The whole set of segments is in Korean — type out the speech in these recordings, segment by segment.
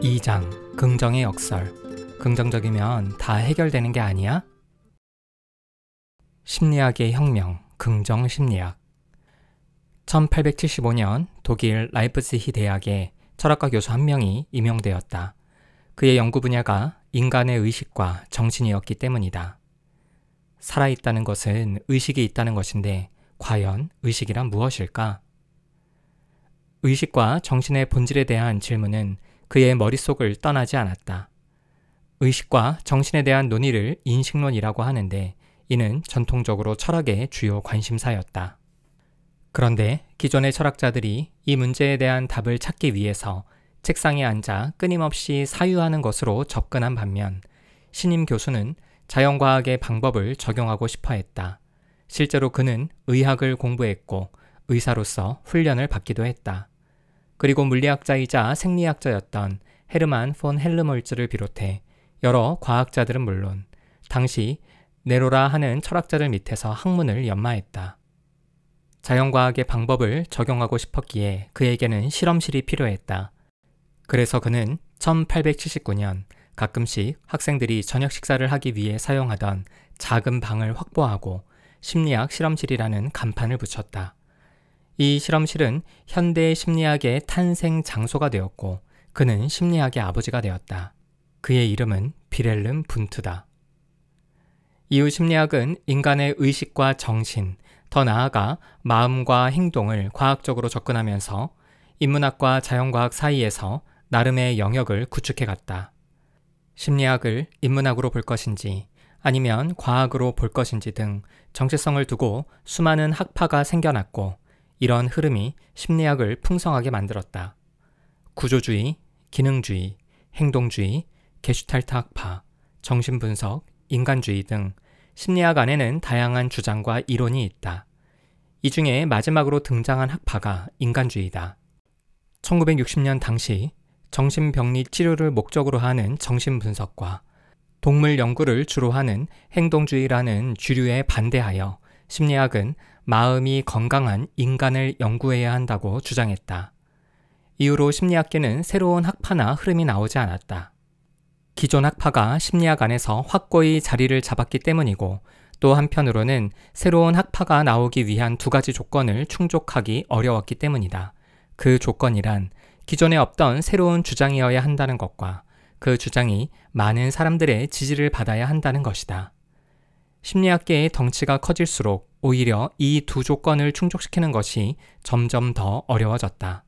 (2장) 긍정의 역설. 긍정적이면 다 해결되는 게 아니야? 심리학의 혁명, 긍정심리학. 1875년 독일 라이프치히 대학에 철학과 교수 한 명이 임용되었다. 그의 연구 분야가 인간의 의식과 정신이었기 때문이다. 살아있다는 것은 의식이 있다는 것인데 과연 의식이란 무엇일까? 의식과 정신의 본질에 대한 질문은 그의 머릿속을 떠나지 않았다. 의식과 정신에 대한 논의를 인식론이라고 하는데 이는 전통적으로 철학의 주요 관심사였다. 그런데 기존의 철학자들이 이 문제에 대한 답을 찾기 위해서 책상에 앉아 끊임없이 사유하는 것으로 접근한 반면 신임 교수는 자연과학의 방법을 적용하고 싶어 했다. 실제로 그는 의학을 공부했고 의사로서 훈련을 받기도 했다. 그리고 물리학자이자 생리학자였던 헤르만 폰 헬름홀츠를 비롯해 여러 과학자들은 물론 당시 네로라 하는 철학자들 밑에서 학문을 연마했다. 자연과학의 방법을 적용하고 싶었기에 그에게는 실험실이 필요했다. 그래서 그는 1879년 가끔씩 학생들이 저녁 식사를 하기 위해 사용하던 작은 방을 확보하고 심리학 실험실이라는 간판을 붙였다. 이 실험실은 현대 심리학의 탄생 장소가 되었고 그는 심리학의 아버지가 되었다. 그의 이름은 빌헬름 분트다. 이후 심리학은 인간의 의식과 정신, 더 나아가 마음과 행동을 과학적으로 접근하면서 인문학과 자연과학 사이에서 나름의 영역을 구축해갔다. 심리학을 인문학으로 볼 것인지 아니면 과학으로 볼 것인지 등 정체성을 두고 수많은 학파가 생겨났고 이런 흐름이 심리학을 풍성하게 만들었다. 구조주의, 기능주의, 행동주의, 게슈탈트 학파, 정신분석, 인간주의 등 심리학 안에는 다양한 주장과 이론이 있다. 이 중에 마지막으로 등장한 학파가 인간주의다. 1960년 당시 정신병리 치료를 목적으로 하는 정신분석과 동물 연구를 주로 하는 행동주의라는 주류에 반대하여 심리학은 마음이 건강한 인간을 연구해야 한다고 주장했다. 이후로 심리학계는 새로운 학파나 흐름이 나오지 않았다. 기존 학파가 심리학 안에서 확고히 자리를 잡았기 때문이고 또 한편으로는 새로운 학파가 나오기 위한 두 가지 조건을 충족하기 어려웠기 때문이다. 그 조건이란 기존에 없던 새로운 주장이어야 한다는 것과 그 주장이 많은 사람들의 지지를 받아야 한다는 것이다. 심리학계의 덩치가 커질수록 오히려 이 두 조건을 충족시키는 것이 점점 더 어려워졌다.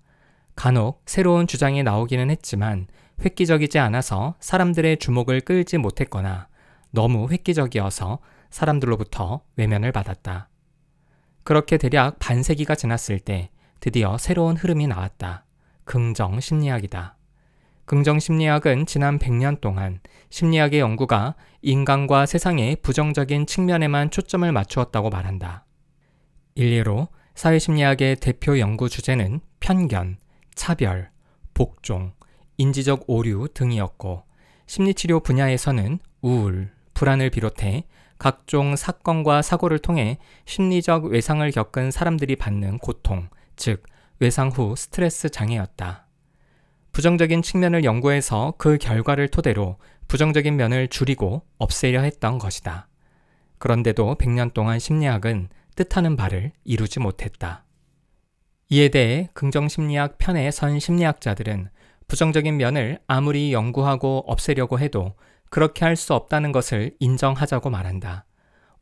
간혹 새로운 주장이 나오기는 했지만 획기적이지 않아서 사람들의 주목을 끌지 못했거나 너무 획기적이어서 사람들로부터 외면을 받았다. 그렇게 대략 반세기가 지났을 때 드디어 새로운 흐름이 나왔다. 긍정심리학이다. 긍정심리학은 지난 100년 동안 심리학의 연구가 인간과 세상의 부정적인 측면에만 초점을 맞추었다고 말한다. 일례로 사회심리학의 대표 연구 주제는 편견, 차별, 복종, 인지적 오류 등이었고 심리치료 분야에서는 우울, 불안을 비롯해 각종 사건과 사고를 통해 심리적 외상을 겪은 사람들이 받는 고통, 즉 외상 후 스트레스 장애였다. 부정적인 측면을 연구해서 그 결과를 토대로 부정적인 면을 줄이고 없애려 했던 것이다. 그런데도 100년 동안 심리학은 뜻하는 바를 이루지 못했다. 이에 대해 긍정심리학 편에 선 심리학자들은 부정적인 면을 아무리 연구하고 없애려고 해도 그렇게 할 수 없다는 것을 인정하자고 말한다.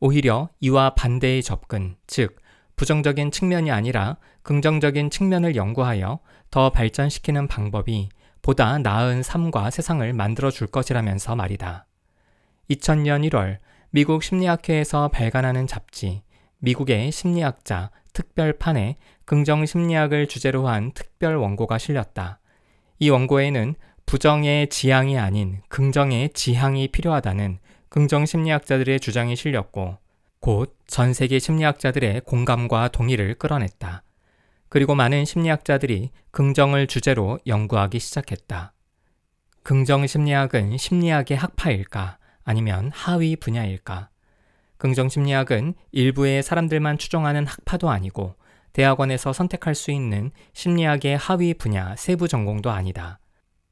오히려 이와 반대의 접근, 즉 부정적인 측면이 아니라 긍정적인 측면을 연구하여 더 발전시키는 방법이 보다 나은 삶과 세상을 만들어줄 것이라면서 말이다. 2000년 1월 미국 심리학회에서 발간하는 잡지 미국의 심리학자 특별판에 긍정심리학을 주제로 한 특별 원고가 실렸다. 이 원고에는 부정의 지향이 아닌 긍정의 지향이 필요하다는 긍정심리학자들의 주장이 실렸고 곧 전 세계 심리학자들의 공감과 동의를 끌어냈다. 그리고 많은 심리학자들이 긍정을 주제로 연구하기 시작했다. 긍정심리학은 심리학의 학파일까 아니면 하위 분야일까? 긍정심리학은 일부의 사람들만 추종하는 학파도 아니고 대학원에서 선택할 수 있는 심리학의 하위 분야 세부 전공도 아니다.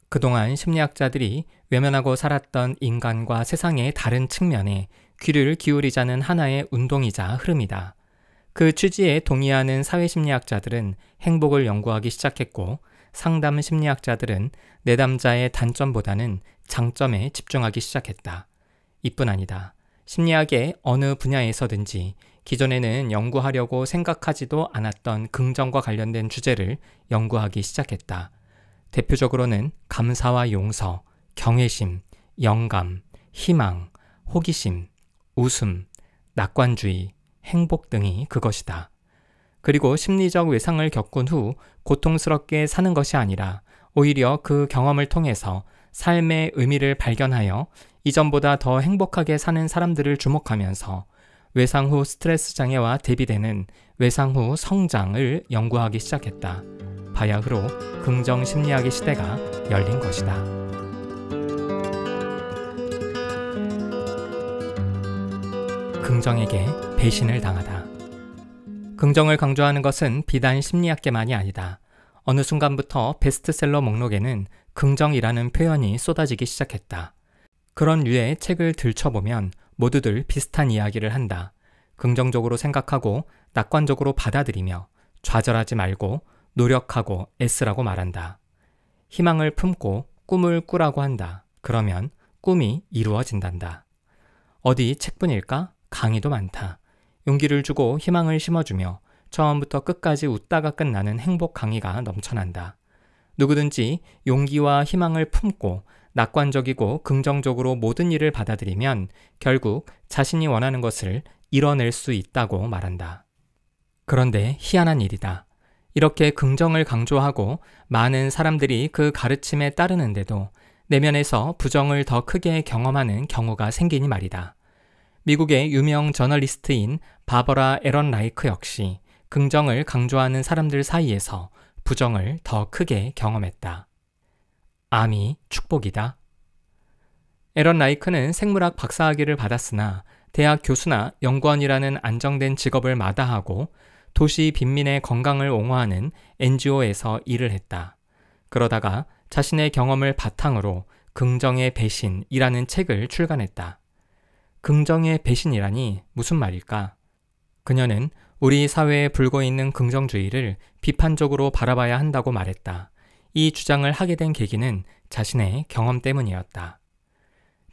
그동안 심리학자들이 외면하고 살았던 인간과 세상의 다른 측면에 귀를 기울이자는 하나의 운동이자 흐름이다. 그 취지에 동의하는 사회심리학자들은 행복을 연구하기 시작했고 상담 심리학자들은 내담자의 단점보다는 장점에 집중하기 시작했다. 이뿐 아니다. 심리학의 어느 분야에서든지 기존에는 연구하려고 생각하지도 않았던 긍정과 관련된 주제를 연구하기 시작했다. 대표적으로는 감사와 용서, 경외심, 영감, 희망, 호기심, 웃음, 낙관주의, 행복 등이 그것이다. 그리고 심리적 외상을 겪은 후 고통스럽게 사는 것이 아니라 오히려 그 경험을 통해서 삶의 의미를 발견하여 이전보다 더 행복하게 사는 사람들을 주목하면서 외상 후 스트레스 장애와 대비되는 외상 후 성장을 연구하기 시작했다. 바야흐로 긍정 심리학의 시대가 열린 것이다. 긍정에게 배신을 당하다. 긍정을 강조하는 것은 비단 심리학계만이 아니다. 어느 순간부터 베스트셀러 목록에는 긍정이라는 표현이 쏟아지기 시작했다. 그런 류의 책을 들춰보면 모두들 비슷한 이야기를 한다. 긍정적으로 생각하고 낙관적으로 받아들이며 좌절하지 말고 노력하고 애쓰라고 말한다. 희망을 품고 꿈을 꾸라고 한다. 그러면 꿈이 이루어진단다. 어디 책뿐일까? 강의도 많다. 용기를 주고 희망을 심어주며 처음부터 끝까지 웃다가 끝나는 행복 강의가 넘쳐난다. 누구든지 용기와 희망을 품고 낙관적이고 긍정적으로 모든 일을 받아들이면 결국 자신이 원하는 것을 이뤄낼 수 있다고 말한다. 그런데 희한한 일이다. 이렇게 긍정을 강조하고 많은 사람들이 그 가르침에 따르는데도 내면에서 부정을 더 크게 경험하는 경우가 생기니 말이다. 미국의 유명 저널리스트인 바버라 에런 라이크 역시 긍정을 강조하는 사람들 사이에서 부정을 더 크게 경험했다. 암이 축복이다. 에런 라이크는 생물학 박사학위를 받았으나 대학 교수나 연구원이라는 안정된 직업을 마다하고 도시 빈민의 건강을 옹호하는 NGO에서 일을 했다. 그러다가 자신의 경험을 바탕으로 긍정의 배신이라는 책을 출간했다. 긍정의 배신이라니 무슨 말일까? 그녀는 우리 사회에 불고 있는 긍정주의를 비판적으로 바라봐야 한다고 말했다. 이 주장을 하게 된 계기는 자신의 경험 때문이었다.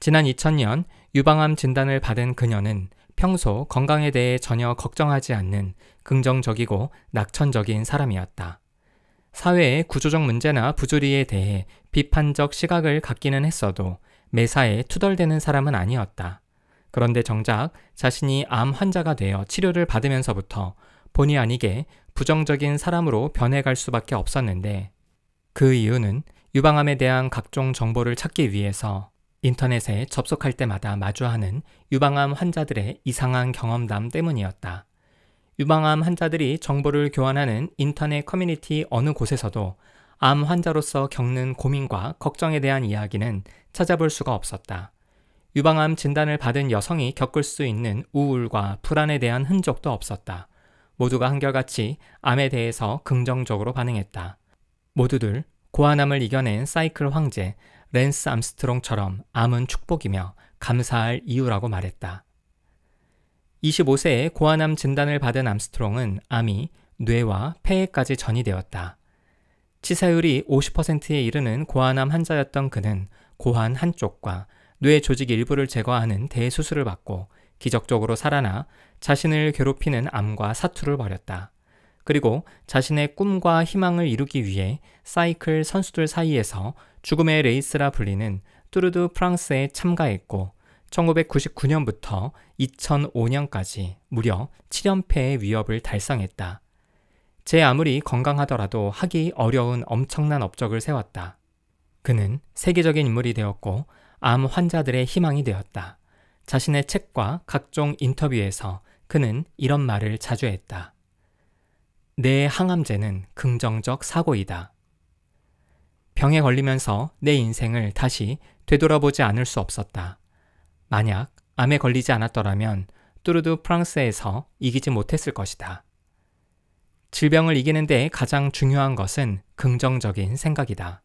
지난 2000년 유방암 진단을 받은 그녀는 평소 건강에 대해 전혀 걱정하지 않는 긍정적이고 낙천적인 사람이었다. 사회의 구조적 문제나 부조리에 대해 비판적 시각을 갖기는 했어도 매사에 투덜대는 사람은 아니었다. 그런데 정작 자신이 암 환자가 되어 치료를 받으면서부터 본의 아니게 부정적인 사람으로 변해갈 수밖에 없었는데 그 이유는 유방암에 대한 각종 정보를 찾기 위해서 인터넷에 접속할 때마다 마주하는 유방암 환자들의 이상한 경험담 때문이었다. 유방암 환자들이 정보를 교환하는 인터넷 커뮤니티 어느 곳에서도 암 환자로서 겪는 고민과 걱정에 대한 이야기는 찾아볼 수가 없었다. 유방암 진단을 받은 여성이 겪을 수 있는 우울과 불안에 대한 흔적도 없었다. 모두가 한결같이 암에 대해서 긍정적으로 반응했다. 모두들 고아암을 이겨낸 사이클 황제 랜스 암스트롱처럼 암은 축복이며 감사할 이유라고 말했다. 25세에 고아암 진단을 받은 암스트롱은 암이 뇌와 폐에까지 전이되었다. 치사율이 50%에 이르는 고아암 환자였던 그는 고환 한쪽과 뇌 조직 일부를 제거하는 대수술을 받고 기적적으로 살아나 자신을 괴롭히는 암과 사투를 벌였다. 그리고 자신의 꿈과 희망을 이루기 위해 사이클 선수들 사이에서 죽음의 레이스라 불리는 뚜르드 프랑스에 참가했고 1999년부터 2005년까지 무려 7연패의 위협을 달성했다. 제 아무리 건강하더라도 하기 어려운 엄청난 업적을 세웠다. 그는 세계적인 인물이 되었고 암 환자들의 희망이 되었다. 자신의 책과 각종 인터뷰에서 그는 이런 말을 자주 했다. 내 항암제는 긍정적 사고이다. 병에 걸리면서 내 인생을 다시 되돌아보지 않을 수 없었다. 만약 암에 걸리지 않았더라면 뚜르드 프랑스에서 이기지 못했을 것이다. 질병을 이기는데 가장 중요한 것은 긍정적인 생각이다.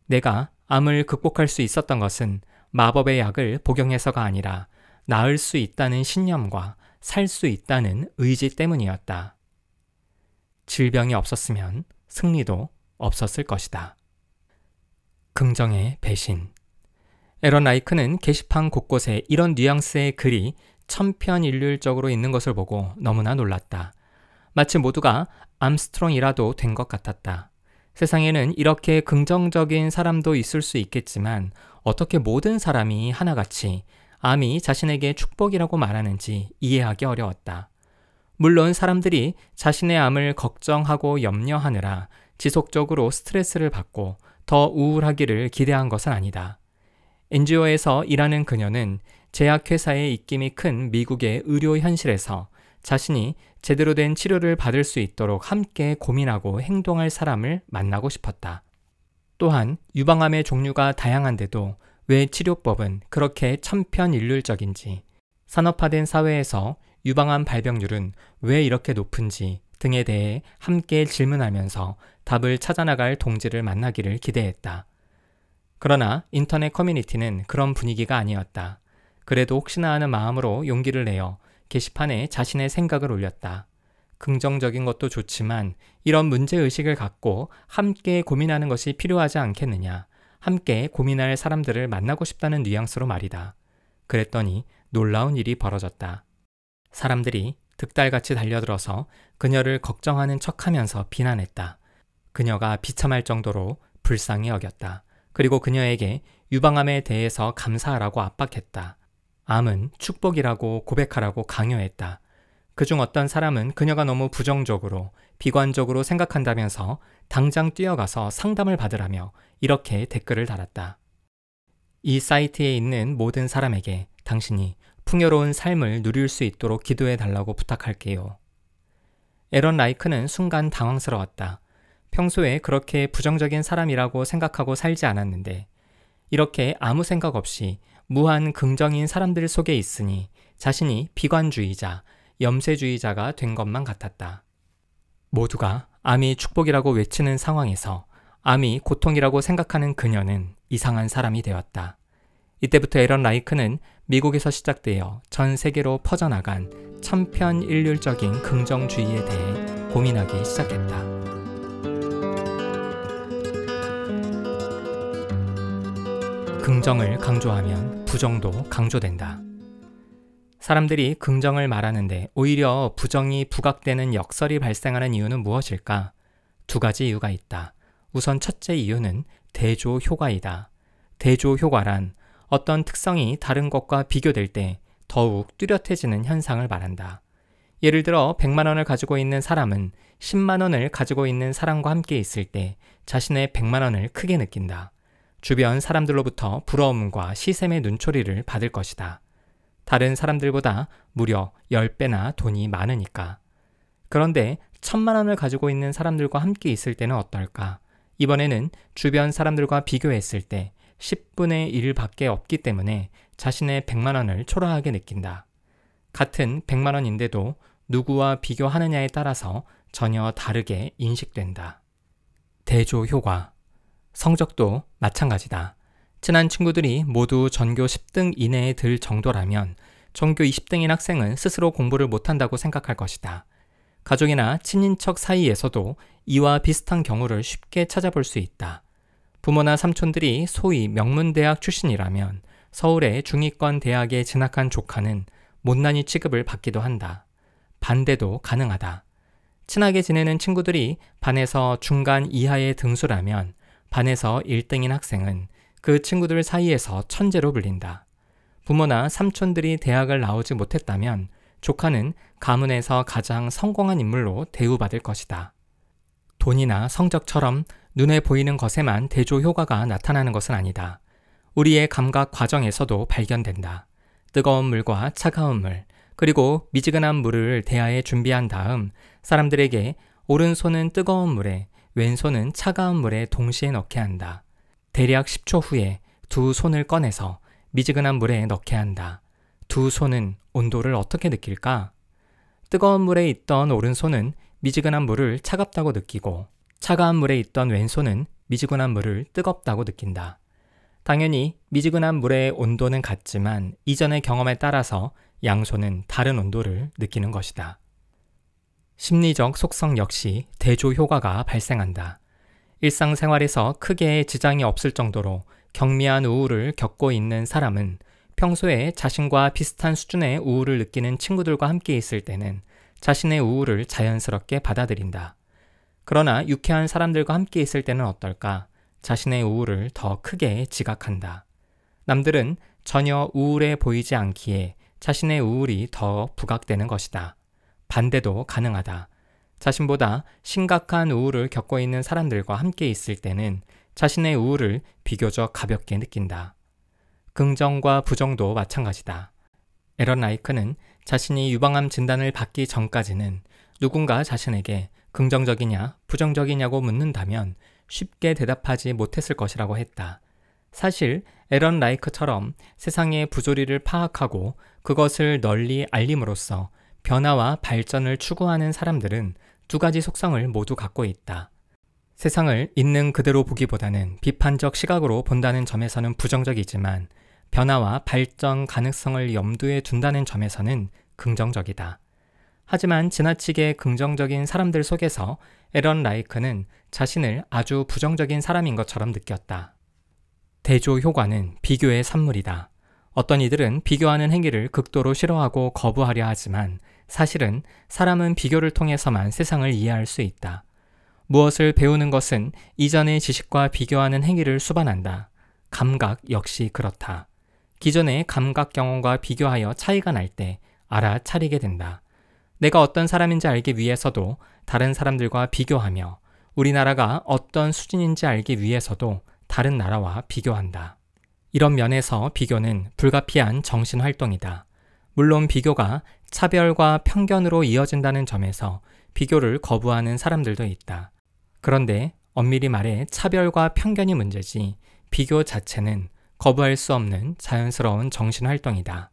내가 암을 극복할 수 있었던 것은 마법의 약을 복용해서가 아니라 나을 수 있다는 신념과 살 수 있다는 의지 때문이었다. 질병이 없었으면 승리도 없었을 것이다. 긍정의 배신. 에런 라이크는 게시판 곳곳에 이런 뉘앙스의 글이 천편일률적으로 있는 것을 보고 너무나 놀랐다. 마치 모두가 암스트롱이라도 된 것 같았다. 세상에는 이렇게 긍정적인 사람도 있을 수 있겠지만 어떻게 모든 사람이 하나같이 암이 자신에게 축복이라고 말하는지 이해하기 어려웠다. 물론 사람들이 자신의 암을 걱정하고 염려하느라 지속적으로 스트레스를 받고 더 우울하기를 기대한 것은 아니다. NGO에서 일하는 그녀는 제약회사의 입김이 큰 미국의 의료 현실에서 자신이 제대로 된 치료를 받을 수 있도록 함께 고민하고 행동할 사람을 만나고 싶었다. 또한 유방암의 종류가 다양한데도 왜 치료법은 그렇게 천편일률적인지, 산업화된 사회에서 유방암 발병률은 왜 이렇게 높은지 등에 대해 함께 질문하면서 답을 찾아나갈 동지를 만나기를 기대했다. 그러나 인터넷 커뮤니티는 그런 분위기가 아니었다. 그래도 혹시나 하는 마음으로 용기를 내어 게시판에 자신의 생각을 올렸다. 긍정적인 것도 좋지만 이런 문제의식을 갖고 함께 고민하는 것이 필요하지 않겠느냐. 함께 고민할 사람들을 만나고 싶다는 뉘앙스로 말이다. 그랬더니 놀라운 일이 벌어졌다. 사람들이 득달같이 달려들어서 그녀를 걱정하는 척하면서 비난했다. 그녀가 비참할 정도로 불쌍히 여겼다. 그리고 그녀에게 유방암에 대해서 감사하라고 압박했다. 암은 축복이라고 고백하라고 강요했다. 그중 어떤 사람은 그녀가 너무 부정적으로, 비관적으로 생각한다면서 당장 뛰어가서 상담을 받으라며 이렇게 댓글을 달았다. 이 사이트에 있는 모든 사람에게 당신이 풍요로운 삶을 누릴 수 있도록 기도해 달라고 부탁할게요. 에런 라이크는 순간 당황스러웠다. 평소에 그렇게 부정적인 사람이라고 생각하고 살지 않았는데 이렇게 아무 생각 없이 무한 긍정인 사람들 속에 있으니 자신이 비관주의자, 염세주의자가 된 것만 같았다. 모두가 암이 축복이라고 외치는 상황에서 암이 고통이라고 생각하는 그녀는 이상한 사람이 되었다. 이때부터 에런 라이크는 미국에서 시작되어 전 세계로 퍼져나간 천편일률적인 긍정주의에 대해 고민하기 시작했다. 긍정을 강조하면 부정도 강조된다. 사람들이 긍정을 말하는데 오히려 부정이 부각되는 역설이 발생하는 이유는 무엇일까? 두 가지 이유가 있다. 우선 첫째 이유는 대조효과이다. 대조효과란 어떤 특성이 다른 것과 비교될 때 더욱 뚜렷해지는 현상을 말한다. 예를 들어 100만 원을 가지고 있는 사람은 10만 원을 가지고 있는 사람과 함께 있을 때 자신의 100만 원을 크게 느낀다. 주변 사람들로부터 부러움과 시샘의 눈초리를 받을 것이다. 다른 사람들보다 무려 10배나 돈이 많으니까. 그런데 1000만 원을 가지고 있는 사람들과 함께 있을 때는 어떨까? 이번에는 주변 사람들과 비교했을 때 10분의 1밖에 없기 때문에 자신의 100만 원을 초라하게 느낀다. 같은 100만 원인데도 누구와 비교하느냐에 따라서 전혀 다르게 인식된다. 대조효과. 성적도 마찬가지다. 친한 친구들이 모두 전교 10등 이내에 들 정도라면 전교 20등인 학생은 스스로 공부를 못한다고 생각할 것이다. 가족이나 친인척 사이에서도 이와 비슷한 경우를 쉽게 찾아볼 수 있다. 부모나 삼촌들이 소위 명문대학 출신이라면 서울의 중위권 대학에 진학한 조카는 못난이 취급을 받기도 한다. 반대도 가능하다. 친하게 지내는 친구들이 반에서 중간 이하의 등수라면 반에서 1등인 학생은 그 친구들 사이에서 천재로 불린다. 부모나 삼촌들이 대학을 나오지 못했다면 조카는 가문에서 가장 성공한 인물로 대우받을 것이다. 돈이나 성적처럼 눈에 보이는 것에만 대조 효과가 나타나는 것은 아니다. 우리의 감각 과정에서도 발견된다. 뜨거운 물과 차가운 물, 그리고 미지근한 물을 대야에 준비한 다음 사람들에게 오른손은 뜨거운 물에 왼손은 차가운 물에 동시에 넣게 한다. 대략 10초 후에 두 손을 꺼내서 미지근한 물에 넣게 한다. 두 손은 온도를 어떻게 느낄까? 뜨거운 물에 있던 오른손은 미지근한 물을 차갑다고 느끼고 차가운 물에 있던 왼손은 미지근한 물을 뜨겁다고 느낀다. 당연히 미지근한 물의 온도는 같지만 이전의 경험에 따라서 양손은 다른 온도를 느끼는 것이다. 심리적 속성 역시 대조 효과가 발생한다. 일상생활에서 크게 지장이 없을 정도로 경미한 우울을 겪고 있는 사람은 평소에 자신과 비슷한 수준의 우울을 느끼는 친구들과 함께 있을 때는 자신의 우울을 자연스럽게 받아들인다. 그러나 유쾌한 사람들과 함께 있을 때는 어떨까? 자신의 우울을 더 크게 지각한다. 남들은 전혀 우울해 보이지 않기에 자신의 우울이 더 부각되는 것이다. 반대도 가능하다. 자신보다 심각한 우울을 겪고 있는 사람들과 함께 있을 때는 자신의 우울을 비교적 가볍게 느낀다. 긍정과 부정도 마찬가지다. 에런 라이크는 자신이 유방암 진단을 받기 전까지는 누군가 자신에게 긍정적이냐 부정적이냐고 묻는다면 쉽게 대답하지 못했을 것이라고 했다. 사실 에런 라이크처럼 세상의 부조리를 파악하고 그것을 널리 알림으로써 변화와 발전을 추구하는 사람들은 두 가지 속성을 모두 갖고 있다. 세상을 있는 그대로 보기보다는 비판적 시각으로 본다는 점에서는 부정적이지만 변화와 발전 가능성을 염두에 둔다는 점에서는 긍정적이다. 하지만 지나치게 긍정적인 사람들 속에서 에런 라이크는 자신을 아주 부정적인 사람인 것처럼 느꼈다. 대조 효과는 비교의 산물이다. 어떤 이들은 비교하는 행위를 극도로 싫어하고 거부하려 하지만 사실은 사람은 비교를 통해서만 세상을 이해할 수 있다. 무엇을 배우는 것은 이전의 지식과 비교하는 행위를 수반한다. 감각 역시 그렇다. 기존의 감각 경험과 비교하여 차이가 날 때 알아차리게 된다. 내가 어떤 사람인지 알기 위해서도 다른 사람들과 비교하며 우리나라가 어떤 수준인지 알기 위해서도 다른 나라와 비교한다. 이런 면에서 비교는 불가피한 정신활동이다. 물론 비교가 차별과 편견으로 이어진다는 점에서 비교를 거부하는 사람들도 있다. 그런데 엄밀히 말해 차별과 편견이 문제지 비교 자체는 거부할 수 없는 자연스러운 정신활동이다.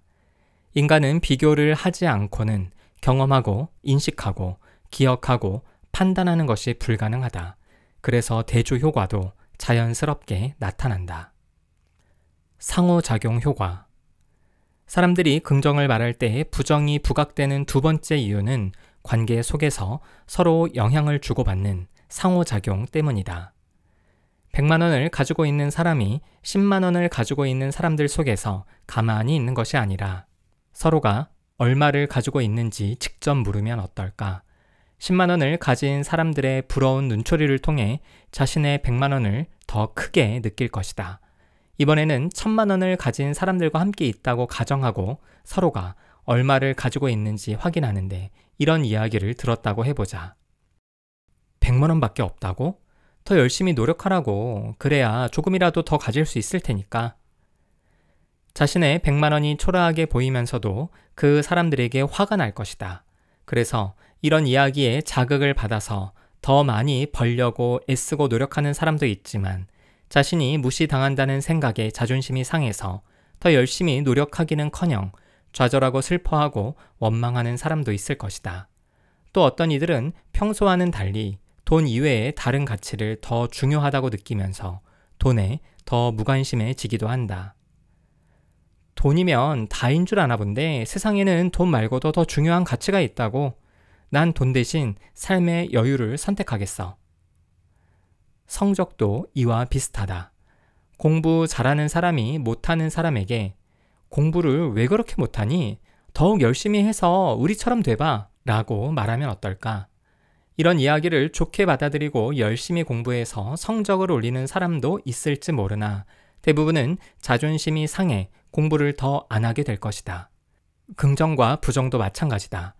인간은 비교를 하지 않고는 경험하고 인식하고 기억하고 판단하는 것이 불가능하다. 그래서 대조 효과도 자연스럽게 나타난다. 상호작용 효과. 사람들이 긍정을 말할 때 부정이 부각되는 두 번째 이유는 관계 속에서 서로 영향을 주고받는 상호작용 때문이다. 100만 원을 가지고 있는 사람이 10만 원을 가지고 있는 사람들 속에서 가만히 있는 것이 아니라 서로가 얼마를 가지고 있는지 직접 물으면 어떨까? 10만 원을 가진 사람들의 부러운 눈초리를 통해 자신의 100만 원을 더 크게 느낄 것이다. 이번에는 1000만 원을 가진 사람들과 함께 있다고 가정하고 서로가 얼마를 가지고 있는지 확인하는데 이런 이야기를 들었다고 해보자. 100만 원밖에 없다고? 더 열심히 노력하라고. 그래야 조금이라도 더 가질 수 있을 테니까. 자신의 100만 원이 초라하게 보이면서도 그 사람들에게 화가 날 것이다. 그래서 이런 이야기에 자극을 받아서 더 많이 벌려고 애쓰고 노력하는 사람도 있지만 자신이 무시당한다는 생각에 자존심이 상해서 더 열심히 노력하기는커녕 좌절하고 슬퍼하고 원망하는 사람도 있을 것이다. 또 어떤 이들은 평소와는 달리 돈 이외의 다른 가치를 더 중요하다고 느끼면서 돈에 더 무관심해지기도 한다. 돈이면 다인 줄 아나 본데 세상에는 돈 말고도 더 중요한 가치가 있다고. 난 돈 대신 삶의 여유를 선택하겠어. 성적도 이와 비슷하다. 공부 잘하는 사람이 못하는 사람에게 공부를 왜 그렇게 못하니? 더욱 열심히 해서 우리처럼 돼봐 라고 말하면 어떨까? 이런 이야기를 좋게 받아들이고 열심히 공부해서 성적을 올리는 사람도 있을지 모르나 대부분은 자존심이 상해 공부를 더 안 하게 될 것이다. 긍정과 부정도 마찬가지다.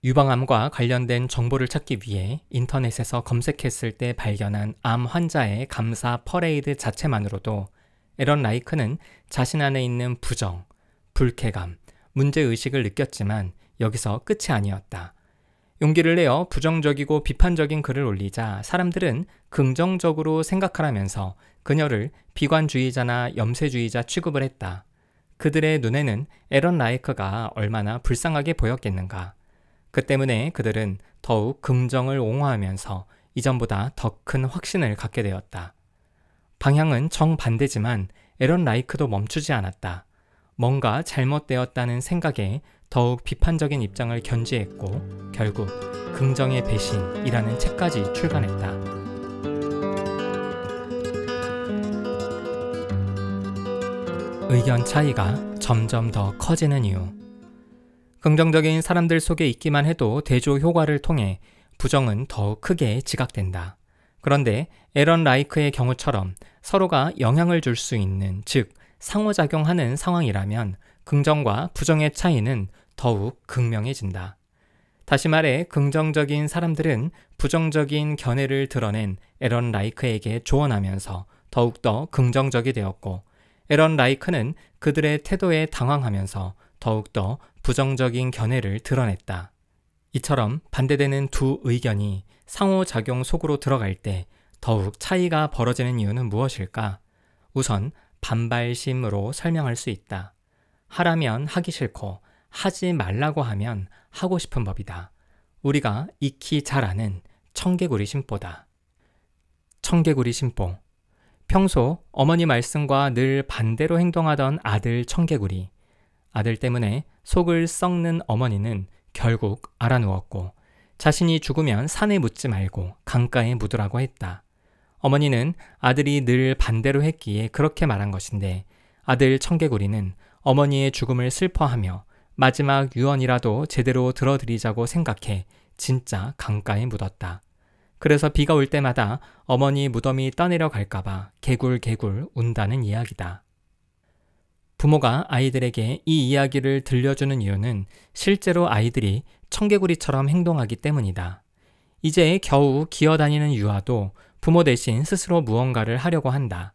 유방암과 관련된 정보를 찾기 위해 인터넷에서 검색했을 때 발견한 암 환자의 감사 퍼레이드 자체만으로도 에런 라이크는 자신 안에 있는 부정, 불쾌감, 문제의식을 느꼈지만 여기서 끝이 아니었다. 용기를 내어 부정적이고 비판적인 글을 올리자 사람들은 긍정적으로 생각하라면서 그녀를 비관주의자나 염세주의자 취급을 했다. 그들의 눈에는 에런 라이크가 얼마나 불쌍하게 보였겠는가. 그 때문에 그들은 더욱 긍정을 옹호하면서 이전보다 더 큰 확신을 갖게 되었다. 방향은 정반대지만 에런 라이크도 멈추지 않았다. 뭔가 잘못되었다는 생각에 더욱 비판적인 입장을 견지했고 결국 긍정의 배신이라는 책까지 출간했다. 의견 차이가 점점 더 커지는 이유. 긍정적인 사람들 속에 있기만 해도 대조 효과를 통해 부정은 더욱 크게 지각된다. 그런데 에런 라이크의 경우처럼 서로가 영향을 줄 수 있는, 즉 상호작용하는 상황이라면 긍정과 부정의 차이는 더욱 극명해진다. 다시 말해 긍정적인 사람들은 부정적인 견해를 드러낸 에런 라이크에게 조언하면서 더욱더 긍정적이 되었고, 에런 라이크는 그들의 태도에 당황하면서 더욱더 부정적인 견해를 드러냈다. 이처럼 반대되는 두 의견이 상호작용 속으로 들어갈 때 더욱 차이가 벌어지는 이유는 무엇일까? 우선 반발심으로 설명할 수 있다. 하라면 하기 싫고 하지 말라고 하면 하고 싶은 법이다. 우리가 익히 잘 아는 청개구리 심보다. 청개구리 심보. 평소 어머니 말씀과 늘 반대로 행동하던 아들 청개구리. 아들 때문에 속을 썩는 어머니는 결국 알아누웠고 자신이 죽으면 산에 묻지 말고 강가에 묻으라고 했다. 어머니는 아들이 늘 반대로 했기에 그렇게 말한 것인데 아들 청개구리는 어머니의 죽음을 슬퍼하며 마지막 유언이라도 제대로 들어드리자고 생각해 진짜 강가에 묻었다. 그래서 비가 올 때마다 어머니 무덤이 떠내려 갈까봐 개굴개굴 운다는 이야기다. 부모가 아이들에게 이 이야기를 들려주는 이유는 실제로 아이들이 청개구리처럼 행동하기 때문이다. 이제 겨우 기어다니는 유아도 부모 대신 스스로 무언가를 하려고 한다.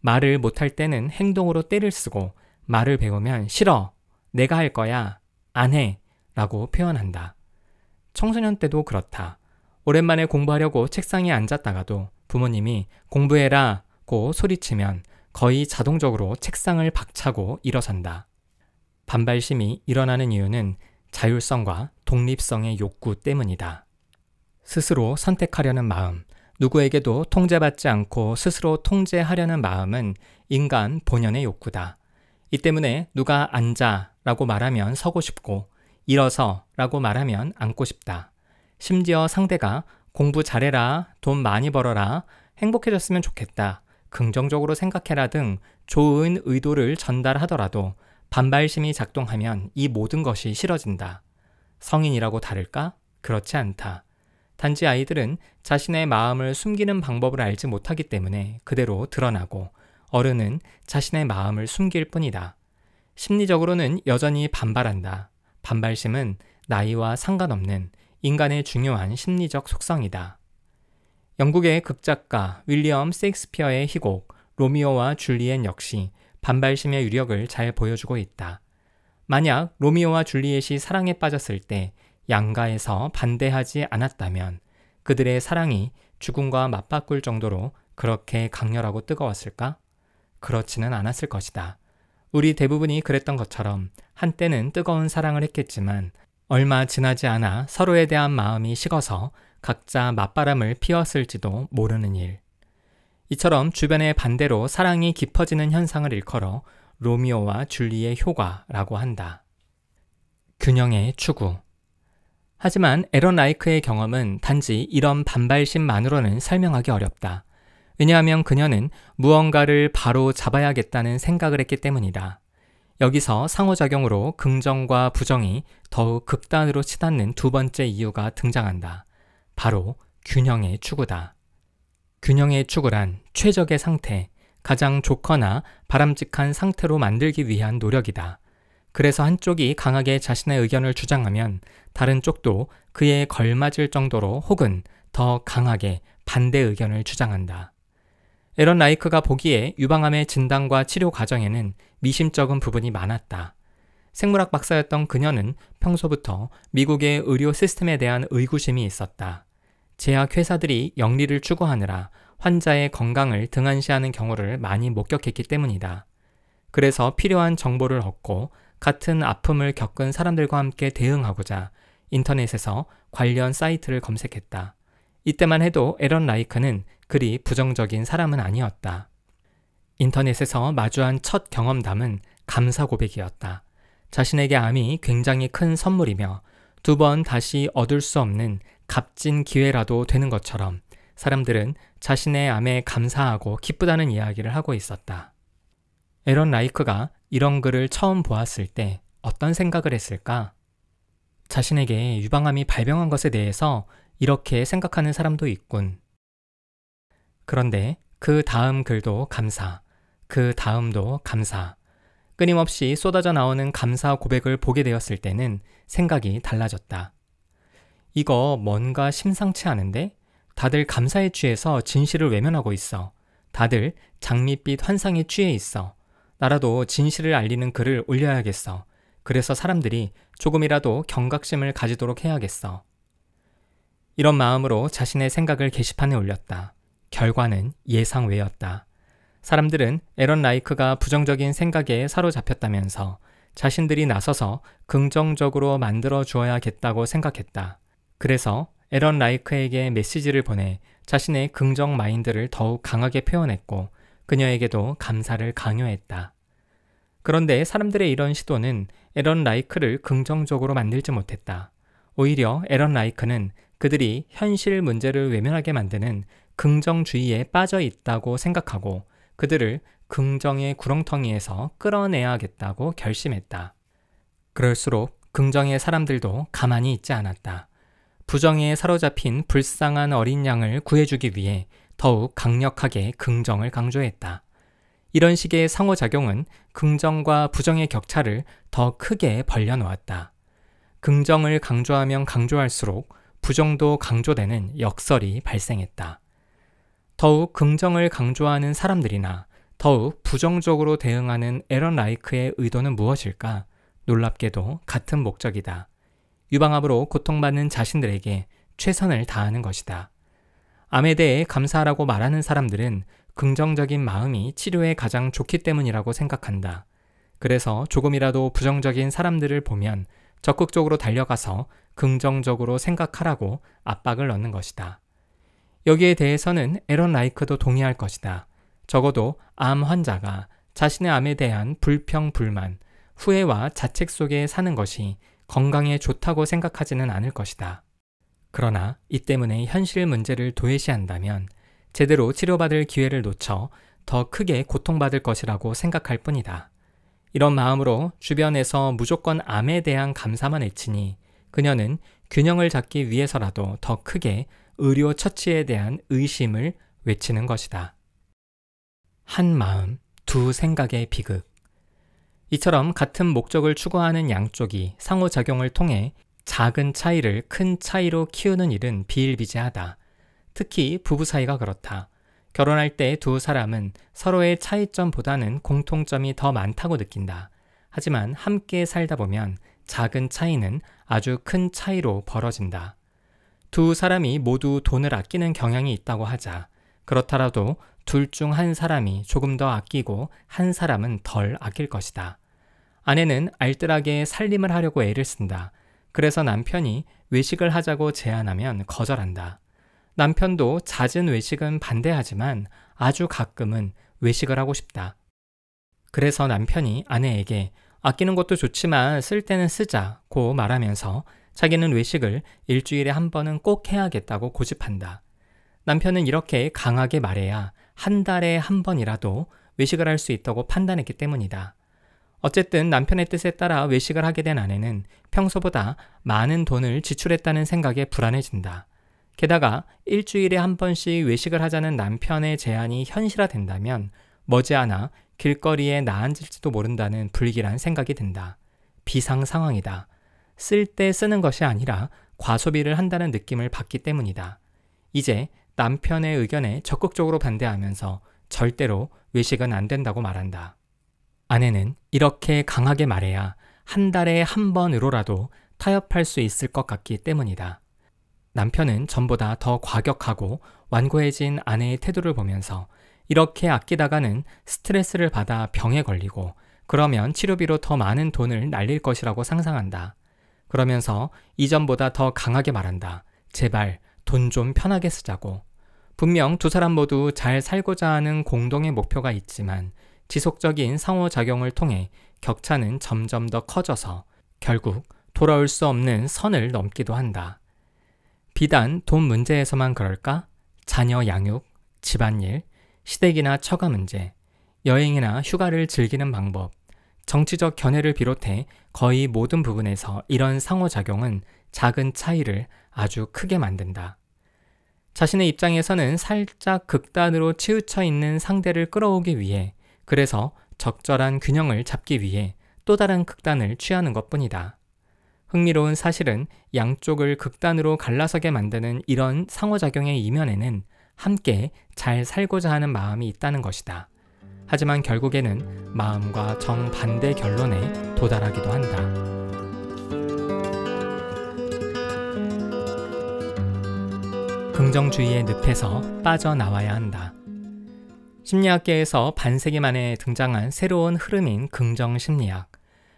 말을 못할 때는 행동으로 떼를 쓰고 말을 배우면 싫어, 내가 할 거야, 안 해 라고 표현한다. 청소년 때도 그렇다. 오랜만에 공부하려고 책상에 앉았다가도 부모님이 공부해라 고 소리치면 거의 자동적으로 책상을 박차고 일어선다. 반발심이 일어나는 이유는 자율성과 독립성의 욕구 때문이다. 스스로 선택하려는 마음, 누구에게도 통제받지 않고 스스로 통제하려는 마음은 인간 본연의 욕구다. 이 때문에 누가 앉아 라고 말하면 서고 싶고 일어서 라고 말하면 앉고 싶다. 심지어 상대가 공부 잘해라, 돈 많이 벌어라, 행복해졌으면 좋겠다, 긍정적으로 생각해라 등 좋은 의도를 전달하더라도 반발심이 작동하면 이 모든 것이 싫어진다. 성인이라고 다를까? 그렇지 않다. 단지 아이들은 자신의 마음을 숨기는 방법을 알지 못하기 때문에 그대로 드러나고 어른은 자신의 마음을 숨길 뿐이다. 심리적으로는 여전히 반발한다. 반발심은 나이와 상관없는 인간의 중요한 심리적 속성이다. 영국의 극작가 윌리엄 셰익스피어의 희곡 로미오와 줄리엣 역시 반발심의 위력을 잘 보여주고 있다. 만약 로미오와 줄리엣이 사랑에 빠졌을 때 양가에서 반대하지 않았다면 그들의 사랑이 죽음과 맞바꿀 정도로 그렇게 강렬하고 뜨거웠을까? 그렇지는 않았을 것이다. 우리 대부분이 그랬던 것처럼 한때는 뜨거운 사랑을 했겠지만 얼마 지나지 않아 서로에 대한 마음이 식어서 각자 맞바람을 피웠을지도 모르는 일. 이처럼 주변의 반대로 사랑이 깊어지는 현상을 일컬어 로미오와 줄리의 효과라고 한다. 균형의 추구. 하지만 에런 라이크의 경험은 단지 이런 반발심만으로는 설명하기 어렵다. 왜냐하면 그녀는 무언가를 바로 잡아야겠다는 생각을 했기 때문이다. 여기서 상호작용으로 긍정과 부정이 더욱 극단으로 치닫는 두 번째 이유가 등장한다. 바로 균형의 추구다. 균형의 추구란 최적의 상태, 가장 좋거나 바람직한 상태로 만들기 위한 노력이다. 그래서 한쪽이 강하게 자신의 의견을 주장하면 다른 쪽도 그에 걸맞을 정도로 혹은 더 강하게 반대 의견을 주장한다. 에런 라이크가 보기에 유방암의 진단과 치료 과정에는 미심쩍은 부분이 많았다. 생물학 박사였던 그녀는 평소부터 미국의 의료 시스템에 대한 의구심이 있었다. 제약회사들이 영리를 추구하느라 환자의 건강을 등한시하는 경우를 많이 목격했기 때문이다. 그래서 필요한 정보를 얻고 같은 아픔을 겪은 사람들과 함께 대응하고자 인터넷에서 관련 사이트를 검색했다. 이때만 해도 에런 라이크는 그리 부정적인 사람은 아니었다. 인터넷에서 마주한 첫 경험담은 감사 고백이었다. 자신에게 암이 굉장히 큰 선물이며 2번 다시 얻을 수 없는 값진 기회라도 되는 것처럼 사람들은 자신의 암에 감사하고 기쁘다는 이야기를 하고 있었다. 에런 라이크가 이런 글을 처음 보았을 때 어떤 생각을 했을까? 자신에게 유방암이 발병한 것에 대해서 이렇게 생각하는 사람도 있군. 그런데 그 다음 글도 감사, 그 다음도 감사, 끊임없이 쏟아져 나오는 감사 고백을 보게 되었을 때는 생각이 달라졌다. 이거 뭔가 심상치 않은데? 다들 감사에 취해서 진실을 외면하고 있어. 다들 장밋빛 환상에 취해 있어. 나라도 진실을 알리는 글을 올려야겠어. 그래서 사람들이 조금이라도 경각심을 가지도록 해야겠어. 이런 마음으로 자신의 생각을 게시판에 올렸다. 결과는 예상 외였다. 사람들은 에런 라이크가 부정적인 생각에 사로잡혔다면서 자신들이 나서서 긍정적으로 만들어 주어야겠다고 생각했다. 그래서 에런 라이크에게 메시지를 보내 자신의 긍정 마인드를 더욱 강하게 표현했고 그녀에게도 감사를 강요했다. 그런데 사람들의 이런 시도는 에런 라이크를 긍정적으로 만들지 못했다. 오히려 에런 라이크는 그들이 현실 문제를 외면하게 만드는 긍정주의에 빠져 있다고 생각하고 그들을 긍정의 구렁텅이에서 끌어내야겠다고 결심했다. 그럴수록 긍정의 사람들도 가만히 있지 않았다. 부정에 사로잡힌 불쌍한 어린 양을 구해주기 위해 더욱 강력하게 긍정을 강조했다. 이런 식의 상호작용은 긍정과 부정의 격차를 더 크게 벌려놓았다. 긍정을 강조하면 강조할수록 부정도 강조되는 역설이 발생했다. 더욱 긍정을 강조하는 사람들이나 더욱 부정적으로 대응하는 에런 라이크의 의도는 무엇일까? 놀랍게도 같은 목적이다. 유방암으로 고통받는 자신들에게 최선을 다하는 것이다. 암에 대해 감사하라고 말하는 사람들은 긍정적인 마음이 치료에 가장 좋기 때문이라고 생각한다. 그래서 조금이라도 부정적인 사람들을 보면 적극적으로 달려가서 긍정적으로 생각하라고 압박을 넣는 것이다. 여기에 대해서는 에런 라이크도 동의할 것이다. 적어도 암 환자가 자신의 암에 대한 불평, 불만, 후회와 자책 속에 사는 것이 건강에 좋다고 생각하지는 않을 것이다. 그러나 이 때문에 현실 문제를 도외시한다면 제대로 치료받을 기회를 놓쳐 더 크게 고통받을 것이라고 생각할 뿐이다. 이런 마음으로 주변에서 무조건 암에 대한 감사만 외치니 그녀는 균형을 잡기 위해서라도 더 크게 의료 처치에 대한 의심을 외치는 것이다. 한 마음, 두 생각의 비극. 이처럼 같은 목적을 추구하는 양쪽이 상호작용을 통해 작은 차이를 큰 차이로 키우는 일은 비일비재하다. 특히 부부 사이가 그렇다. 결혼할 때 두 사람은 서로의 차이점보다는 공통점이 더 많다고 느낀다. 하지만 함께 살다 보면 작은 차이는 아주 큰 차이로 벌어진다. 두 사람이 모두 돈을 아끼는 경향이 있다고 하자. 그렇더라도 둘 중 한 사람이 조금 더 아끼고 한 사람은 덜 아낄 것이다. 아내는 알뜰하게 살림을 하려고 애를 쓴다. 그래서 남편이 외식을 하자고 제안하면 거절한다. 남편도 잦은 외식은 반대하지만 아주 가끔은 외식을 하고 싶다. 그래서 남편이 아내에게 아끼는 것도 좋지만 쓸 때는 쓰자고 말하면서 자기는 외식을 일주일에 한 번은 꼭 해야겠다고 고집한다. 남편은 이렇게 강하게 말해야 한 달에 한 번이라도 외식을 할 수 있다고 판단했기 때문이다. 어쨌든 남편의 뜻에 따라 외식을 하게 된 아내는 평소보다 많은 돈을 지출했다는 생각에 불안해진다. 게다가 일주일에 한 번씩 외식을 하자는 남편의 제안이 현실화된다면 머지않아 길거리에 나앉을지도 모른다는 불길한 생각이 든다. 비상 상황이다. 쓸 때 쓰는 것이 아니라 과소비를 한다는 느낌을 받기 때문이다. 이제 남편의 의견에 적극적으로 반대하면서 절대로 외식은 안 된다고 말한다. 아내는 이렇게 강하게 말해야 한 달에 한 번으로라도 타협할 수 있을 것 같기 때문이다. 남편은 전보다 더 과격하고 완고해진 아내의 태도를 보면서 이렇게 아끼다가는 스트레스를 받아 병에 걸리고 그러면 치료비로 더 많은 돈을 날릴 것이라고 상상한다. 그러면서 이전보다 더 강하게 말한다. 제발 돈 좀 편하게 쓰자고. 분명 두 사람 모두 잘 살고자 하는 공동의 목표가 있지만 지속적인 상호작용을 통해 격차는 점점 더 커져서 결국 돌아올 수 없는 선을 넘기도 한다. 비단 돈 문제에서만 그럴까? 자녀 양육, 집안일, 시댁이나 처가 문제, 여행이나 휴가를 즐기는 방법, 정치적 견해를 비롯해 거의 모든 부분에서 이런 상호작용은 작은 차이를 아주 크게 만든다. 자신의 입장에서는 살짝 극단으로 치우쳐 있는 상대를 끌어오기 위해, 그래서 적절한 균형을 잡기 위해 또 다른 극단을 취하는 것뿐이다. 흥미로운 사실은 양쪽을 극단으로 갈라서게 만드는 이런 상호작용의 이면에는 함께 잘 살고자 하는 마음이 있다는 것이다. 하지만 결국에는 마음과 정반대 결론에 도달하기도 한다. 긍정주의의 늪에서 빠져나와야 한다. 심리학계에서 반세기 만에 등장한 새로운 흐름인 긍정심리학.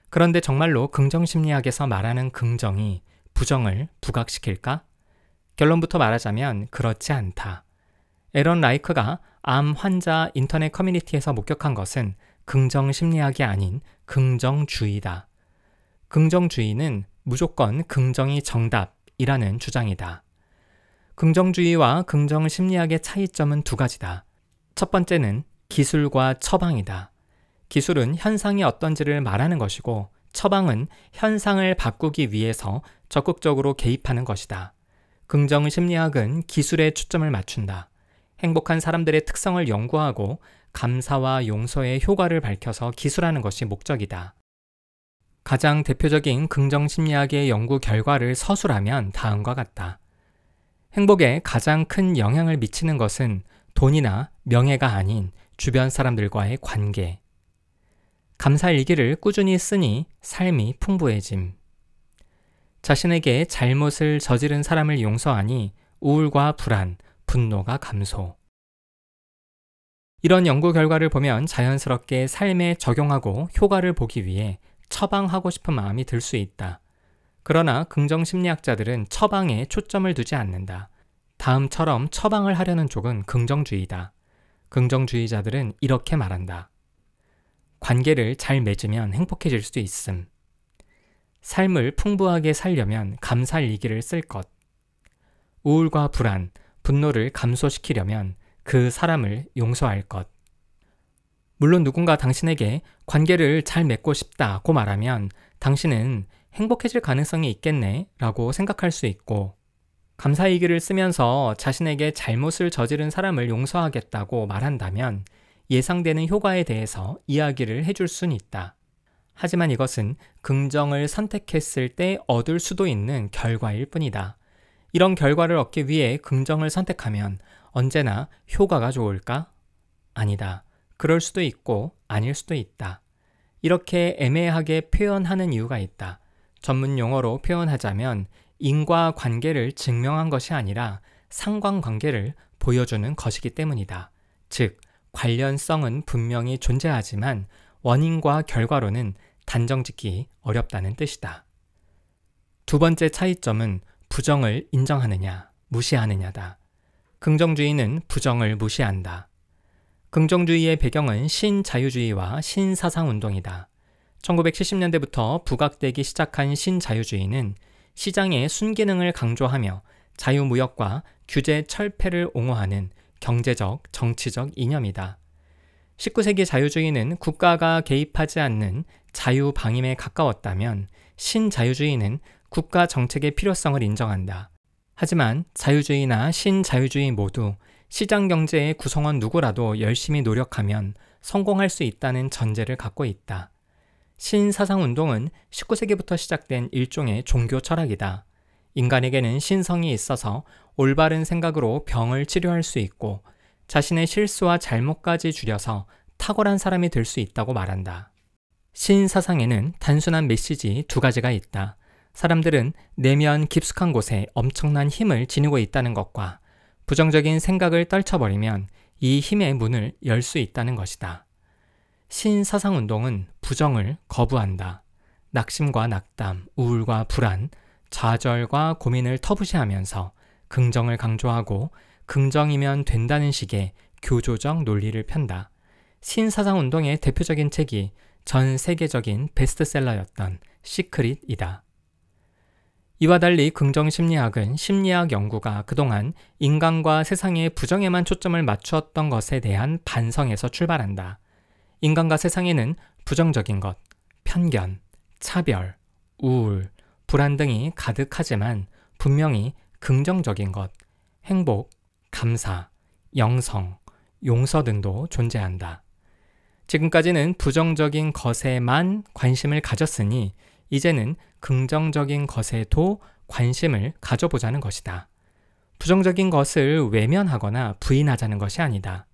그런데 정말로 긍정심리학에서 말하는 긍정이 부정을 부각시킬까? 결론부터 말하자면 그렇지 않다. 에런 라이크가 암 환자 인터넷 커뮤니티에서 목격한 것은 긍정심리학이 아닌 긍정주의다. 긍정주의는 무조건 긍정이 정답이라는 주장이다. 긍정주의와 긍정심리학의 차이점은 두 가지다. 첫 번째는 기술과 처방이다. 기술은 현상이 어떤지를 말하는 것이고 처방은 현상을 바꾸기 위해서 적극적으로 개입하는 것이다. 긍정심리학은 기술에 초점을 맞춘다. 행복한 사람들의 특성을 연구하고 감사와 용서의 효과를 밝혀서 기술하는 것이 목적이다. 가장 대표적인 긍정심리학의 연구 결과를 서술하면 다음과 같다. 행복에 가장 큰 영향을 미치는 것은 돈이나 명예가 아닌 주변 사람들과의 관계. 감사일기를 꾸준히 쓰니 삶이 풍부해짐. 자신에게 잘못을 저지른 사람을 용서하니 우울과 불안, 분노가 감소. 이런 연구 결과를 보면 자연스럽게 삶에 적용하고 효과를 보기 위해 처방하고 싶은 마음이 들 수 있다. 그러나 긍정심리학자들은 처방에 초점을 두지 않는다. 다음처럼 처방을 하려는 쪽은 긍정주의다. 긍정주의자들은 이렇게 말한다. 관계를 잘 맺으면 행복해질 수 있음. 삶을 풍부하게 살려면 감사일기를 쓸 것. 우울과 불안, 분노를 감소시키려면 그 사람을 용서할 것. 물론 누군가 당신에게 관계를 잘 맺고 싶다고 말하면 당신은 행복해질 가능성이 있겠네 라고 생각할 수 있고, 감사일기를 쓰면서 자신에게 잘못을 저지른 사람을 용서하겠다고 말한다면 예상되는 효과에 대해서 이야기를 해줄 수는 있다. 하지만 이것은 긍정을 선택했을 때 얻을 수도 있는 결과일 뿐이다. 이런 결과를 얻기 위해 긍정을 선택하면 언제나 효과가 좋을까? 아니다. 그럴 수도 있고 아닐 수도 있다. 이렇게 애매하게 표현하는 이유가 있다. 전문 용어로 표현하자면 인과관계를 증명한 것이 아니라 상관관계를 보여주는 것이기 때문이다. 즉, 관련성은 분명히 존재하지만 원인과 결과로는 단정짓기 어렵다는 뜻이다. 두 번째 차이점은 부정을 인정하느냐, 무시하느냐다. 긍정주의는 부정을 무시한다. 긍정주의의 배경은 신자유주의와 신사상운동이다. 1970년대부터 부각되기 시작한 신자유주의는 시장의 순기능을 강조하며 자유무역과 규제 철폐를 옹호하는 경제적, 정치적 이념이다. 19세기 자유주의는 국가가 개입하지 않는 자유방임에 가까웠다면 신자유주의는 국가 정책의 필요성을 인정한다. 하지만 자유주의나 신자유주의 모두 시장 경제의 구성원 누구라도 열심히 노력하면 성공할 수 있다는 전제를 갖고 있다. 신사상운동은 19세기부터 시작된 일종의 종교 철학이다. 인간에게는 신성이 있어서 올바른 생각으로 병을 치료할 수 있고 자신의 실수와 잘못까지 줄여서 탁월한 사람이 될 수 있다고 말한다. 신사상에는 단순한 메시지 두 가지가 있다. 사람들은 내면 깊숙한 곳에 엄청난 힘을 지니고 있다는 것과 부정적인 생각을 떨쳐버리면 이 힘의 문을 열 수 있다는 것이다. 신사상운동은 부정을 거부한다. 낙심과 낙담, 우울과 불안, 좌절과 고민을 터부시하면서 긍정을 강조하고 긍정이면 된다는 식의 교조적 논리를 편다. 신사상운동의 대표적인 책이 전 세계적인 베스트셀러였던 시크릿이다. 이와 달리 긍정심리학은 심리학 연구가 그동안 인간과 세상의 부정에만 초점을 맞추었던 것에 대한 반성에서 출발한다. 인간과 세상에는 부정적인 것, 편견, 차별, 우울, 불안 등이 가득하지만 분명히 긍정적인 것, 행복, 감사, 영성, 용서 등도 존재한다. 지금까지는 부정적인 것에만 관심을 가졌으니 이제는 긍정적인 것에도 관심을 가져보자는 것이다. 부정적인 것을 외면하거나 부인하자는 것이 아니다.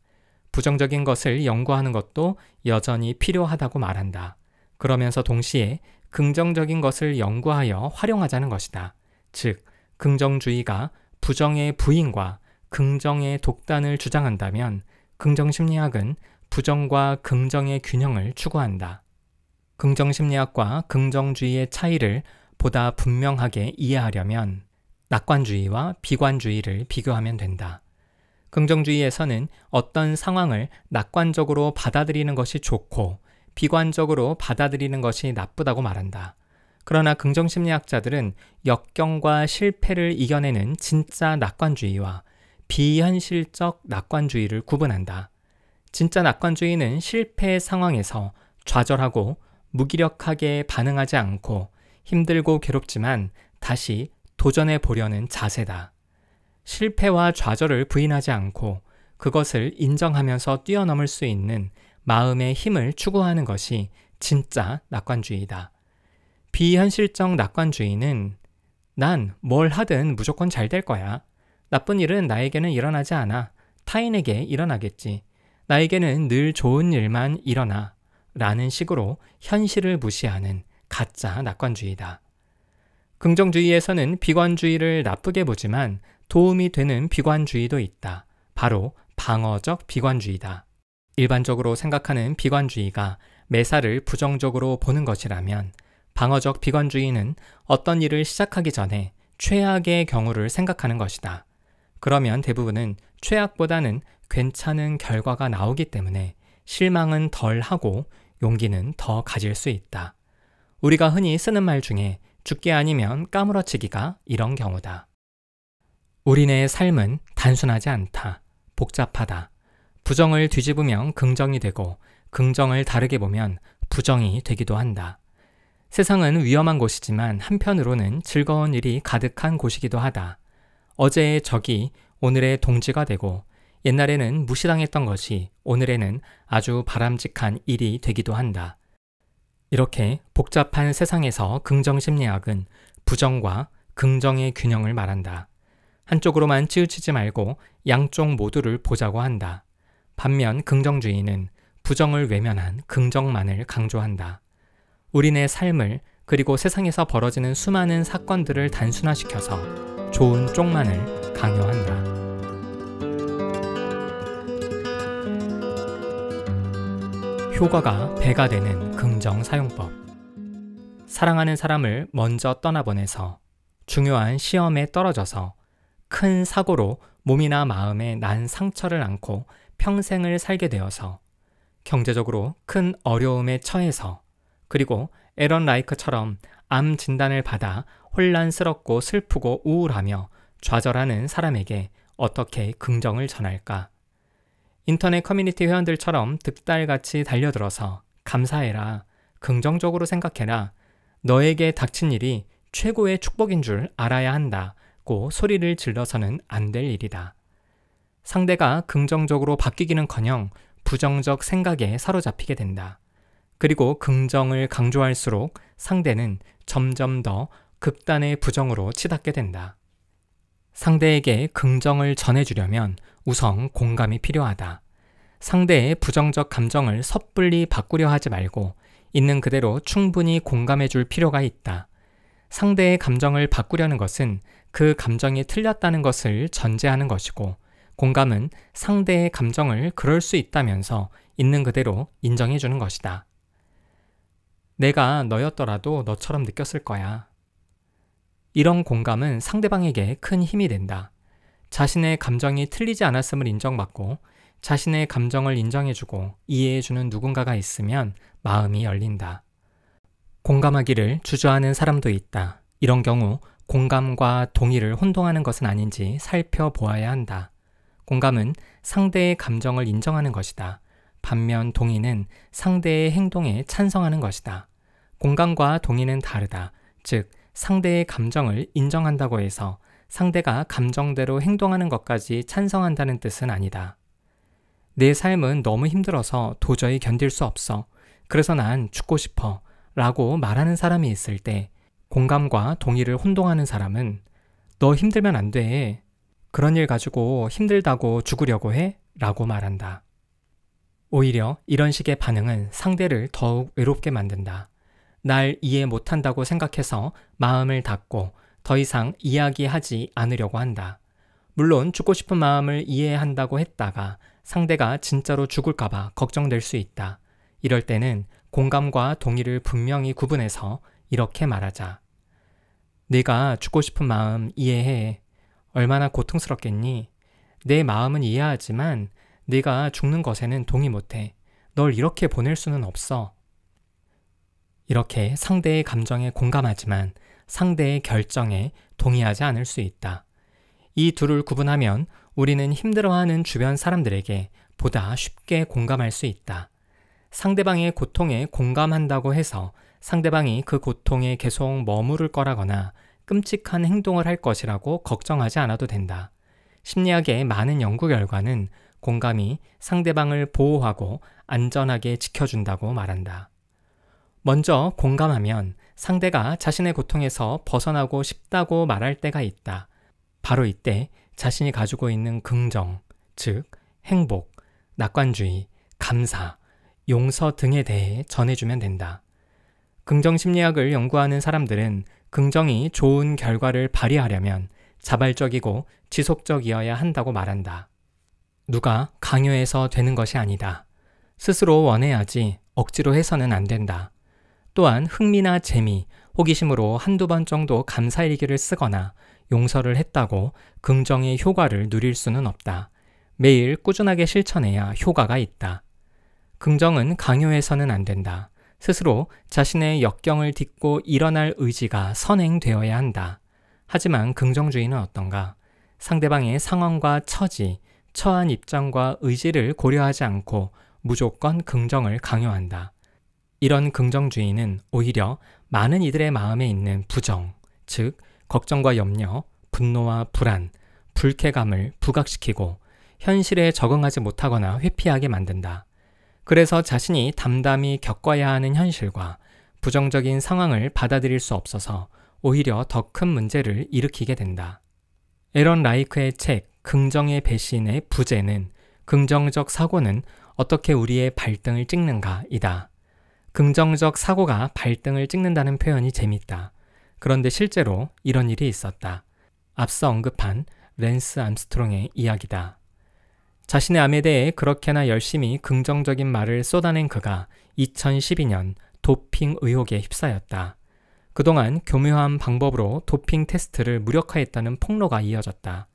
부정적인 것을 연구하는 것도 여전히 필요하다고 말한다. 그러면서 동시에 긍정적인 것을 연구하여 활용하자는 것이다. 즉, 긍정주의가 부정의 부인과 긍정의 독단을 주장한다면 긍정심리학은 부정과 긍정의 균형을 추구한다. 긍정심리학과 긍정주의의 차이를 보다 분명하게 이해하려면 낙관주의와 비관주의를 비교하면 된다. 긍정주의에서는 어떤 상황을 낙관적으로 받아들이는 것이 좋고 비관적으로 받아들이는 것이 나쁘다고 말한다. 그러나 긍정심리학자들은 역경과 실패를 이겨내는 진짜 낙관주의와 비현실적 낙관주의를 구분한다. 진짜 낙관주의는 실패 상황에서 좌절하고 무기력하게 반응하지 않고 힘들고 괴롭지만 다시 도전해 보려는 자세다. 실패와 좌절을 부인하지 않고 그것을 인정하면서 뛰어넘을 수 있는 마음의 힘을 추구하는 것이 진짜 낙관주의다. 비현실적 낙관주의는 난 뭘 하든 무조건 잘 될 거야. 나쁜 일은 나에게는 일어나지 않아. 타인에게 일어나겠지. 나에게는 늘 좋은 일만 일어나. 라는 식으로 현실을 무시하는 가짜 낙관주의다. 긍정주의에서는 비관주의를 나쁘게 보지만 도움이 되는 비관주의도 있다. 바로 방어적 비관주의다. 일반적으로 생각하는 비관주의가 매사를 부정적으로 보는 것이라면 방어적 비관주의는 어떤 일을 시작하기 전에 최악의 경우를 생각하는 것이다. 그러면 대부분은 최악보다는 괜찮은 결과가 나오기 때문에 실망은 덜 하고 용기는 더 가질 수 있다. 우리가 흔히 쓰는 말 중에 죽기 아니면 까무러치기가 이런 경우다. 우리네 삶은 단순하지 않다. 복잡하다. 부정을 뒤집으면 긍정이 되고 긍정을 다르게 보면 부정이 되기도 한다. 세상은 위험한 곳이지만 한편으로는 즐거운 일이 가득한 곳이기도 하다. 어제의 적이 오늘의 동지가 되고 옛날에는 무시당했던 것이 오늘에는 아주 바람직한 일이 되기도 한다. 이렇게 복잡한 세상에서 긍정심리학은 부정과 긍정의 균형을 말한다. 한쪽으로만 치우치지 말고 양쪽 모두를 보자고 한다. 반면 긍정주의는 부정을 외면한 긍정만을 강조한다. 우리네 삶을 그리고 세상에서 벌어지는 수많은 사건들을 단순화시켜서 좋은 쪽만을 강요한다. 효과가 배가 되는 긍정 사용법. 사랑하는 사람을 먼저 떠나보내서 중요한 시험에 떨어져서 큰 사고로 몸이나 마음에 난 상처를 안고 평생을 살게 되어서 경제적으로 큰 어려움에 처해서 그리고 에런 라이크처럼 암 진단을 받아 혼란스럽고 슬프고 우울하며 좌절하는 사람에게 어떻게 긍정을 전할까? 인터넷 커뮤니티 회원들처럼 득달같이 달려들어서 감사해라, 긍정적으로 생각해라, 너에게 닥친 일이 최고의 축복인 줄 알아야 한다고 소리를 질러서는 안 될 일이다. 상대가 긍정적으로 바뀌기는커녕 부정적 생각에 사로잡히게 된다. 그리고 긍정을 강조할수록 상대는 점점 더 극단의 부정으로 치닫게 된다. 상대에게 긍정을 전해주려면 우선 공감이 필요하다. 상대의 부정적 감정을 섣불리 바꾸려 하지 말고 있는 그대로 충분히 공감해 줄 필요가 있다. 상대의 감정을 바꾸려는 것은 그 감정이 틀렸다는 것을 전제하는 것이고 공감은 상대의 감정을 그럴 수 있다면서 있는 그대로 인정해 주는 것이다. 내가 너였더라도 너처럼 느꼈을 거야. 이런 공감은 상대방에게 큰 힘이 된다. 자신의 감정이 틀리지 않았음을 인정받고 자신의 감정을 인정해주고 이해해주는 누군가가 있으면 마음이 열린다. 공감하기를 주저하는 사람도 있다. 이런 경우 공감과 동의를 혼동하는 것은 아닌지 살펴보아야 한다. 공감은 상대의 감정을 인정하는 것이다. 반면 동의는 상대의 행동에 찬성하는 것이다. 공감과 동의는 다르다. 즉, 상대의 감정을 인정한다고 해서 상대가 감정대로 행동하는 것까지 찬성한다는 뜻은 아니다. 내 삶은 너무 힘들어서 도저히 견딜 수 없어. 그래서 난 죽고 싶어. 라고 말하는 사람이 있을 때 공감과 동의를 혼동하는 사람은 너 힘들면 안 돼. 그런 일 가지고 힘들다고 죽으려고 해? 라고 말한다. 오히려 이런 식의 반응은 상대를 더욱 외롭게 만든다. 날 이해 못한다고 생각해서 마음을 닫고 더 이상 이야기하지 않으려고 한다. 물론 죽고 싶은 마음을 이해한다고 했다가 상대가 진짜로 죽을까봐 걱정될 수 있다. 이럴 때는 공감과 동의를 분명히 구분해서 이렇게 말하자. 네가 죽고 싶은 마음 이해해. 얼마나 고통스럽겠니? 내 마음은 이해하지만 네가 죽는 것에는 동의 못해. 널 이렇게 보낼 수는 없어. 이렇게 상대의 감정에 공감하지만 상대의 결정에 동의하지 않을 수 있다. 이 둘을 구분하면 우리는 힘들어하는 주변 사람들에게 보다 쉽게 공감할 수 있다. 상대방의 고통에 공감한다고 해서 상대방이 그 고통에 계속 머무를 거라거나 끔찍한 행동을 할 것이라고 걱정하지 않아도 된다. 심리학의 많은 연구 결과는 공감이 상대방을 보호하고 안전하게 지켜준다고 말한다. 먼저 공감하면 상대가 자신의 고통에서 벗어나고 싶다고 말할 때가 있다. 바로 이때 자신이 가지고 있는 긍정, 즉 행복, 낙관주의, 감사, 용서 등에 대해 전해주면 된다. 긍정심리학을 연구하는 사람들은 긍정이 좋은 결과를 발휘하려면 자발적이고 지속적이어야 한다고 말한다. 누가 강요해서 되는 것이 아니다. 스스로 원해야지 억지로 해서는 안 된다. 또한 흥미나 재미, 호기심으로 한두 번 정도 감사일기를 쓰거나 용서를 했다고 긍정의 효과를 누릴 수는 없다. 매일 꾸준하게 실천해야 효과가 있다. 긍정은 강요해서는 안 된다. 스스로 자신의 역경을 딛고 일어날 의지가 선행되어야 한다. 하지만 긍정주의는 어떤가? 상대방의 상황과 처지, 처한 입장과 의지를 고려하지 않고 무조건 긍정을 강요한다. 이런 긍정주의는 오히려 많은 이들의 마음에 있는 부정, 즉 걱정과 염려, 분노와 불안, 불쾌감을 부각시키고 현실에 적응하지 못하거나 회피하게 만든다. 그래서 자신이 담담히 겪어야 하는 현실과 부정적인 상황을 받아들일 수 없어서 오히려 더 큰 문제를 일으키게 된다. 에런 라이크의 책 긍정의 배신의 부제는 긍정적 사고는 어떻게 우리의 발등을 찍는가이다. 긍정적 사고가 발등을 찍는다는 표현이 재밌다. 그런데 실제로 이런 일이 있었다. 앞서 언급한 랜스 암스트롱의 이야기다. 자신의 암에 대해 그렇게나 열심히 긍정적인 말을 쏟아낸 그가 2012년 도핑 의혹에 휩싸였다. 그동안 교묘한 방법으로 도핑 테스트를 무력화했다는 폭로가 이어졌다.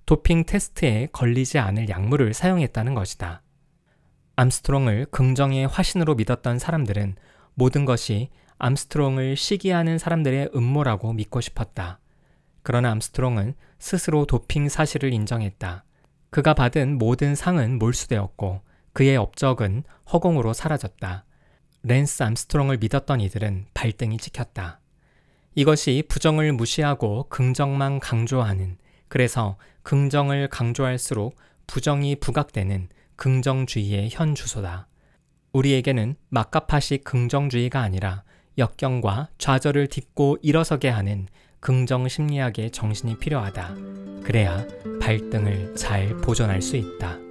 도핑 테스트에 걸리지 않을 약물을 사용했다는 것이다. 암스트롱을 긍정의 화신으로 믿었던 사람들은 모든 것이 암스트롱을 시기하는 사람들의 음모라고 믿고 싶었다. 그러나 암스트롱은 스스로 도핑 사실을 인정했다. 그가 받은 모든 상은 몰수되었고 그의 업적은 허공으로 사라졌다. 랜스 암스트롱을 믿었던 이들은 발등이 찍혔다. 이것이 부정을 무시하고 긍정만 강조하는, 그래서 긍정을 강조할수록 부정이 부각되는 긍정주의의 현 주소다. 우리에게는 막가파식 긍정주의가 아니라 역경과 좌절을 딛고 일어서게 하는 긍정심리학의 정신이 필요하다. 그래야 발등을 잘 보존할 수 있다.